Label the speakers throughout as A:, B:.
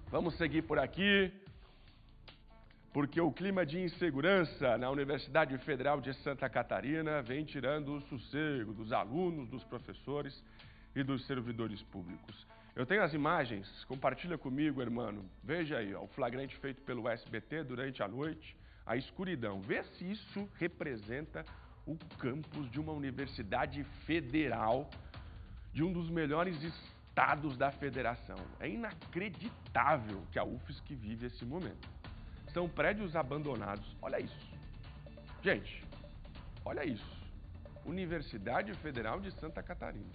A: Vamos seguir por aqui, porque o clima de insegurança na Universidade Federal de Santa Catarina vem tirando o sossego dos alunos, dos professores e dos servidores públicos. Eu tenho as imagens, compartilha comigo, irmão. Veja aí, ó, o flagrante feito pelo SBT durante a noite, a escuridão. Vê se isso representa o campus de uma universidade federal, de um dos melhores estados da federação. É inacreditável que a UFSC vive esse momento. São prédios abandonados. Olha isso. Gente, olha isso. Universidade Federal de Santa Catarina.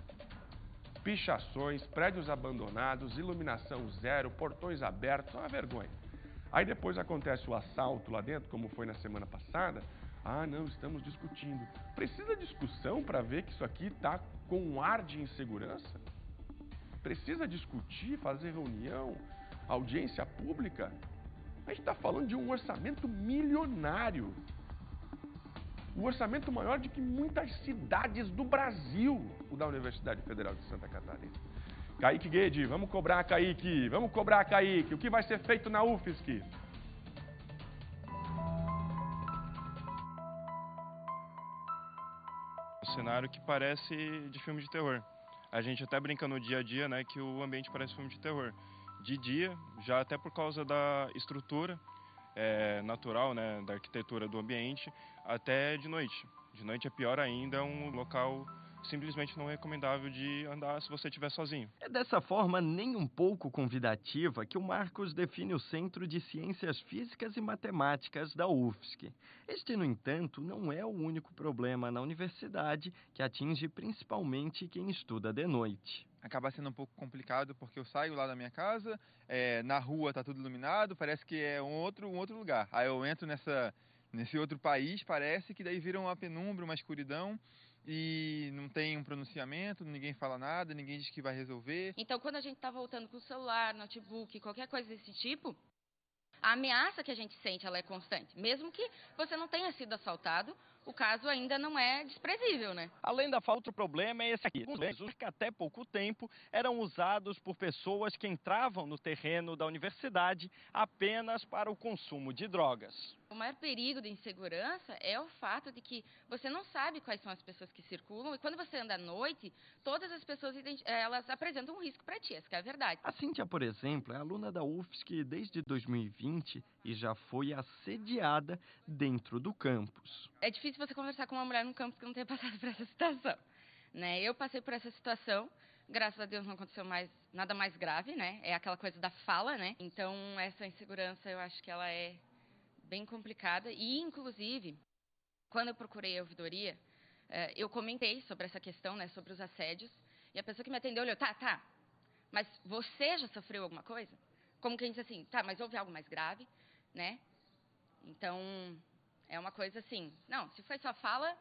A: Pichações, prédios abandonados, iluminação zero, portões abertos, é uma vergonha. Aí depois acontece o assalto lá dentro, como foi na semana passada. Ah, não, estamos discutindo. Precisa discussão para ver que isso aqui está com um ar de insegurança? Precisa discutir, fazer reunião, audiência pública? A gente está falando de um orçamento milionário. O orçamento maior de que muitas cidades do Brasil, o da Universidade Federal de Santa Catarina. Kaique Guede, vamos cobrar, Kaique, vamos cobrar, Kaique. O que vai ser feito na UFSC?
B: Um cenário que parece de filme de terror. A gente até brinca no dia a dia, né, que o ambiente parece filme de terror. De dia, já até por causa da estrutura natural, né, da arquitetura do ambiente, até de noite. De noite é pior ainda, é um local simplesmente não recomendável de andar se você estiver sozinho.
C: É dessa forma nem um pouco convidativa que o Marcos define o Centro de Ciências Físicas e Matemáticas da UFSC. Este, no entanto, não é o único problema na universidade que atinge principalmente quem estuda de noite.
D: Acaba sendo um pouco complicado porque eu saio lá da minha casa, na rua tá tudo iluminado, parece que é um outro lugar. Aí eu entro nesse outro país, parece que daí vira uma penumbra, uma escuridão e não tem um pronunciamento, ninguém fala nada, ninguém diz que vai resolver.
E: Então, quando a gente tá voltando com o celular, notebook, qualquer coisa desse tipo, a ameaça que a gente sente, ela é constante. Mesmo que você não tenha sido assaltado, o caso ainda não é desprezível, né?
C: Além da falta, o problema é esse aqui. Os lenços que até pouco tempo eram usados por pessoas que entravam no terreno da universidade apenas para o consumo de drogas.
E: O maior perigo da insegurança é o fato de que você não sabe quais são as pessoas que circulam e quando você anda à noite, todas as pessoas elas apresentam um risco para ti, essa que é a verdade.
C: A Cíntia, por exemplo, é aluna da UFSC desde 2020 e já foi assediada dentro do campus.
E: É difícil você conversar com uma mulher no campus que não tenha passado por essa situação, né? Eu passei por essa situação, graças a Deus não aconteceu nada mais grave, né? É aquela coisa da fala, né? Então essa insegurança eu acho que ela é bem complicada e, inclusive, quando eu procurei a ouvidoria, eu comentei sobre essa questão, né, sobre os assédios, e a pessoa que me atendeu olhou, tá, mas você já sofreu alguma coisa? Como que a gente diz assim, tá, mas houve algo mais grave, né? Então, é uma coisa assim, não, se foi só fala,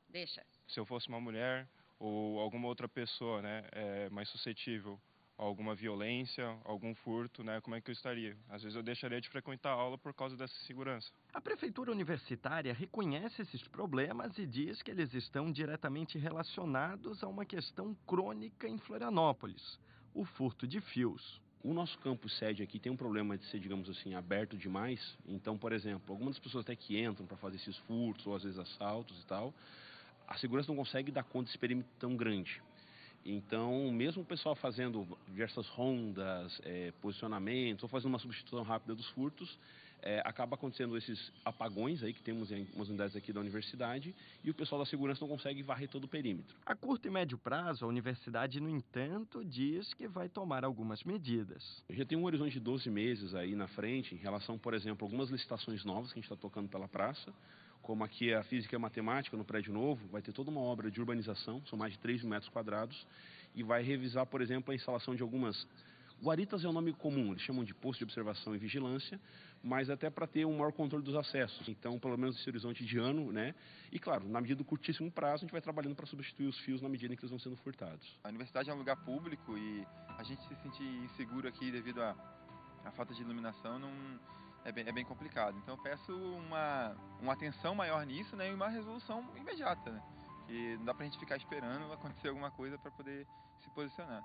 E: deixa.
B: Se eu fosse uma mulher ou alguma outra pessoa, né, mais suscetível a alguma violência, algum furto, né, como é que eu estaria? Às vezes eu deixaria de frequentar a aula por causa dessa segurança.
C: A prefeitura universitária reconhece esses problemas e diz que eles estão diretamente relacionados a uma questão crônica em Florianópolis, o furto de fios.
F: O nosso campus sede aqui tem um problema de ser, digamos assim, aberto demais. Então, por exemplo, algumas pessoas até que entram para fazer esses furtos ou às vezes assaltos e tal, a segurança não consegue dar conta desse perímetro tão grande. Então, mesmo o pessoal fazendo diversas rondas, posicionamentos, ou fazendo uma substituição rápida dos furtos, acaba acontecendo esses apagões aí que temos em algumas unidades aqui da universidade e o pessoal da segurança não consegue varrer todo o perímetro.
C: A curto e médio prazo, a universidade, no entanto, diz que vai tomar algumas medidas.
F: Já tem um horizonte de 12 meses aí na frente em relação, por exemplo, a algumas licitações novas que a gente está tocando pela praça, como aqui a Física e a Matemática no prédio novo, vai ter toda uma obra de urbanização, são mais de 3 mil metros quadrados, e vai revisar, por exemplo, a instalação de algumas... Guaritas é o nome comum, eles chamam de posto de observação e vigilância, mas até para ter um maior controle dos acessos. Então, pelo menos esse horizonte de ano, né? E claro, na medida do curtíssimo prazo, a gente vai trabalhando para substituir os fios na medida em que eles vão sendo furtados.
D: A universidade é um lugar público e a gente se sentir inseguro aqui devido à falta de iluminação é bem complicado. Então eu peço uma atenção maior nisso, né, e uma resolução imediata, né? Que não dá pra gente ficar esperando acontecer alguma coisa para poder se posicionar.